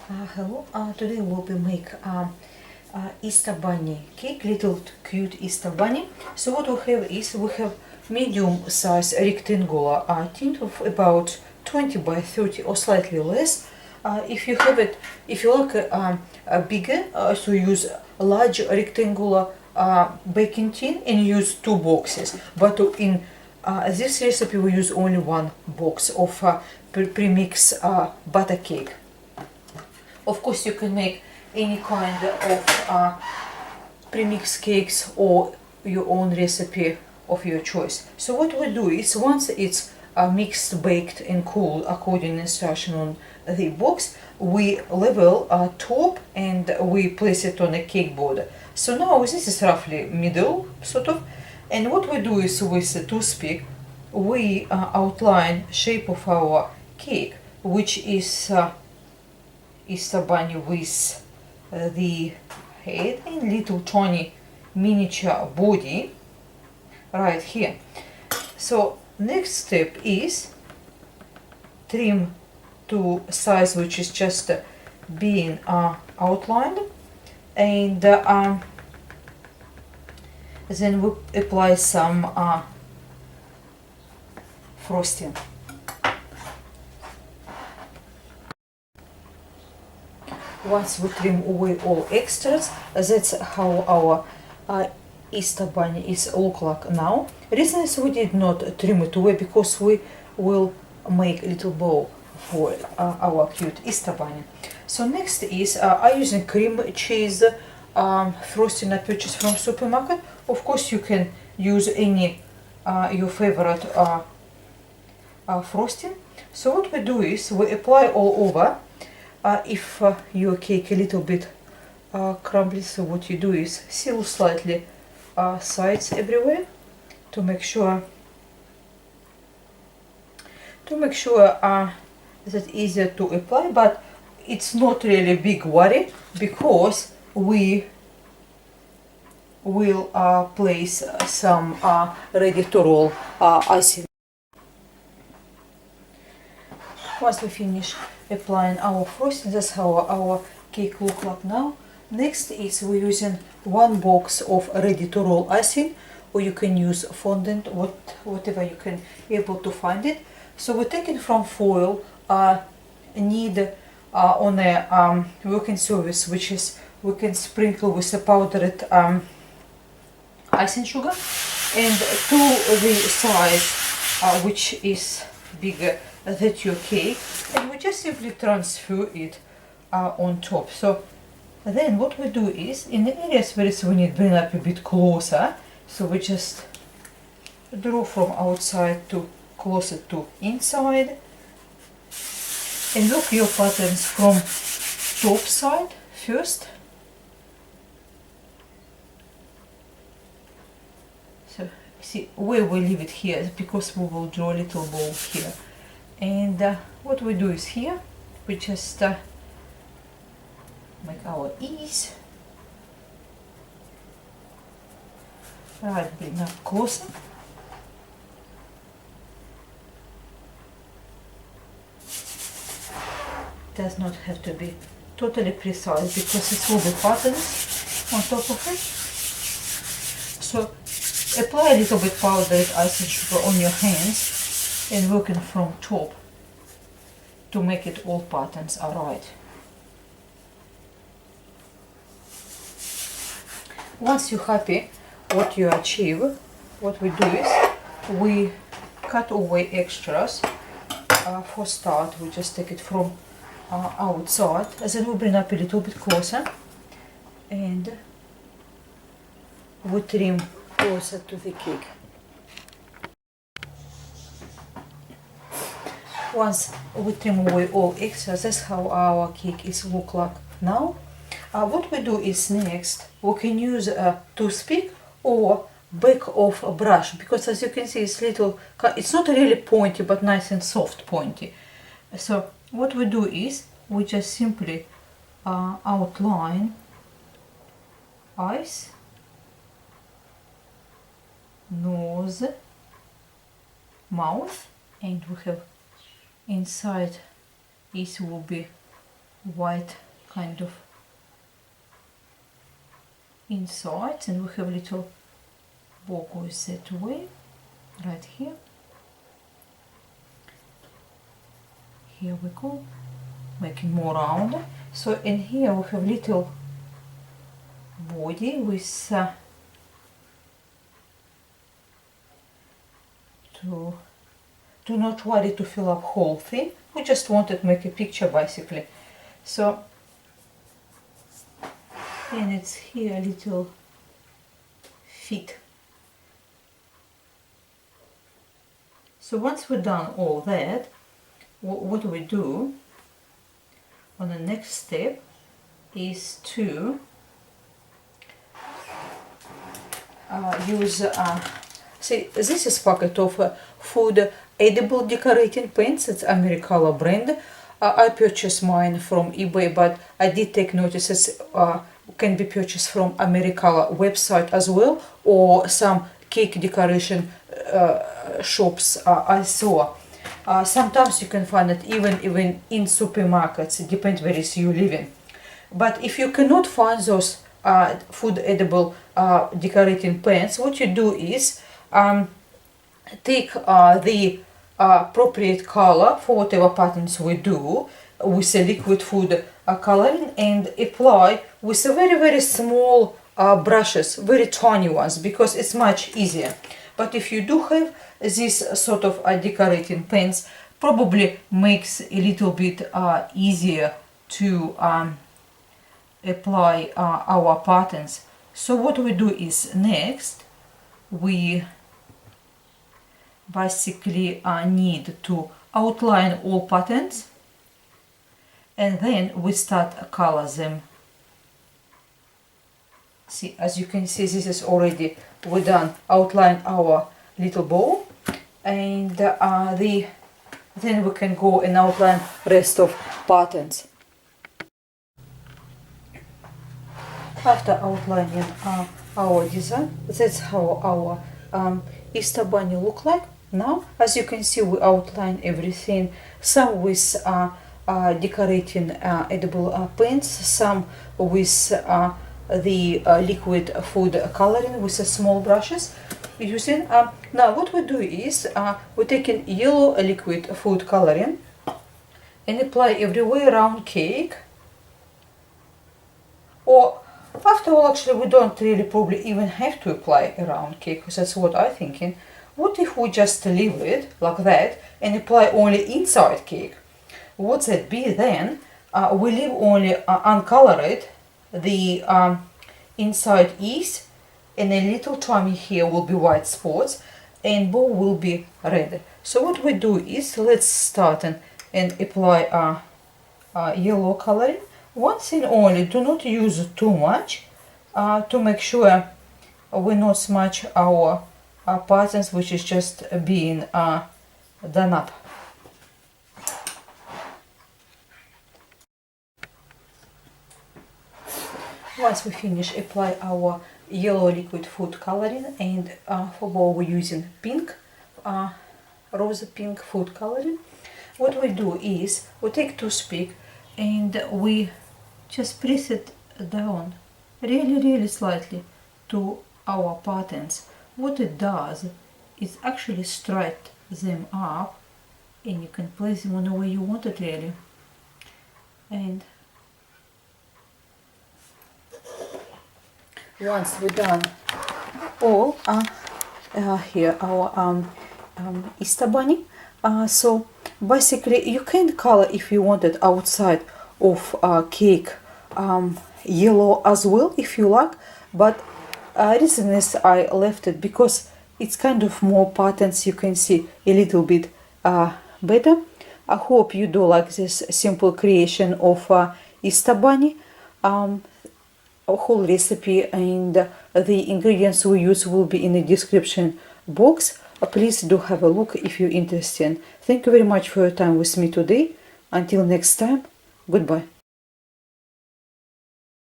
Hello, today we'll be make Easter bunny cake, little cute Easter bunny. So what we have is we have medium size rectangular tin of about 20 by 30 or slightly less. If you have it, if you like a bigger, so use a large rectangular baking tin and use two boxes. But in this recipe we use only one box of premix butter cake. Of course, you can make any kind of premix cakes or your own recipe of your choice. So what we do is once it's mixed, baked and cooled according to instruction on the box, we level top and we place it on a cake border. So now this is roughly middle sort of, and what we do is with a toothpick we outline shape of our cake, which is Easter bunny with the head and little tiny miniature body right here. So next step is trim to size which is just being outlined, and then we apply some frosting. Once we trim away all extras, that's how our Easter bunny is look like now. Reason is we did not trim it away because we will make a little bowl for our cute Easter bunny. So next is I'm using cream cheese frosting I purchased from supermarket. Of course you can use any your favorite frosting. So what we do is we apply all over. If your cake a little bit crumbly, so what you do is seal slightly sides everywhere to make sure that easier to apply, but it's not really big worry because we will place some ready to roll icing. Once we finish applying our frosting, that's how our cake look like now. Next is we're using one box of ready to roll icing, or you can use fondant, whatever you can able to find it. So we're taking from foil, need on a working surface, which is we can sprinkle with a powdered icing sugar, and to the size which is bigger than your cake, and we just simply transfer it on top. So then what we do is in the areas where we need bring up a bit closer, so we just draw from outside to closer to inside, and look your patterns from top side first. So see where we leave it here is because we will draw a little ball here. And what we do is here we just make our ease, right, bring up closer, does not have to be totally precise because it will be patterns on top of it. So apply a little bit powdered icing sugar on your hands and working from top to make it all patterns are right. Once you're happy what you achieve, what we do is we cut away extras. For start we just take it from outside, and then we bring up a little bit closer and we trim closer to the cake. Once we trim away all extras, that's how our cake is look like now. What we do is next we can use a toothpick or back of a brush, because as you can see it's little, it's not really pointy but nice and soft pointy. So what we do is we just simply outline eyes, nose, mouth, and we have inside this will be white kind of inside, and we have little bow goes that way, right here. Here we go, making more round. So in here we have little body with do not worry to fill up whole thing. We just wanted to make a picture basically. So and it's here a little feet. So once we've done all that, what we do on the next step is to use see, this is packet of food edible decorating paints. It's Americala brand. I purchased mine from eBay, but I did take notice it can be purchased from Americala website as well, or some cake decoration shops I saw. Sometimes you can find it even in supermarkets. It depends where you live in. But if you cannot find those food edible decorating paints, what you do is take the appropriate color for whatever patterns we do with a liquid food coloring, and apply with a very small brushes, very tiny ones, because it's much easier. But if you do have this sort of decorating paints, probably makes a little bit easier to apply our patterns. So what we do is next we basically need to outline all patterns, and then we start color them. See, as you can see, this is already we done outline our little bow, and then we can go and outline rest of patterns. After outlining our design, that's how our Easter bunny look like. Now, as you can see, we outline everything, some with decorating edible paints, some with the liquid food coloring with small brushes using. Now what we do is we're taking yellow liquid food coloring and apply everywhere around cake. Or after all, actually we don't really probably even have to apply around cake, because that's what I'm thinking. What if we just leave it like that and apply only inside cake? What's that be then? We leave only uncolored the inside is, and a little tummy here will be white spots, and bow will be red. So what we do is let's start and apply yellow coloring. One thing only, do not use too much to make sure we not smudge our patterns, which is just being done up. Once we finish, apply our yellow liquid food coloring, and for bow we're using pink, rose pink food coloring. What we do is we take toothpick and we just press it down really slightly to our patterns. What it does is actually straight them up, and you can place them on the way you want it really. And once we're done all here our Easter bunny, so basically you can color if you want it outside of cake yellow as well if you like, but reason is I left it because it's kind of more patterns, you can see a little bit better. I hope you do like this simple creation of Easter bunny. A whole recipe and the ingredients we use will be in the description box. Please do have a look if you're interested. Thank you very much for your time with me today. Until next time, goodbye.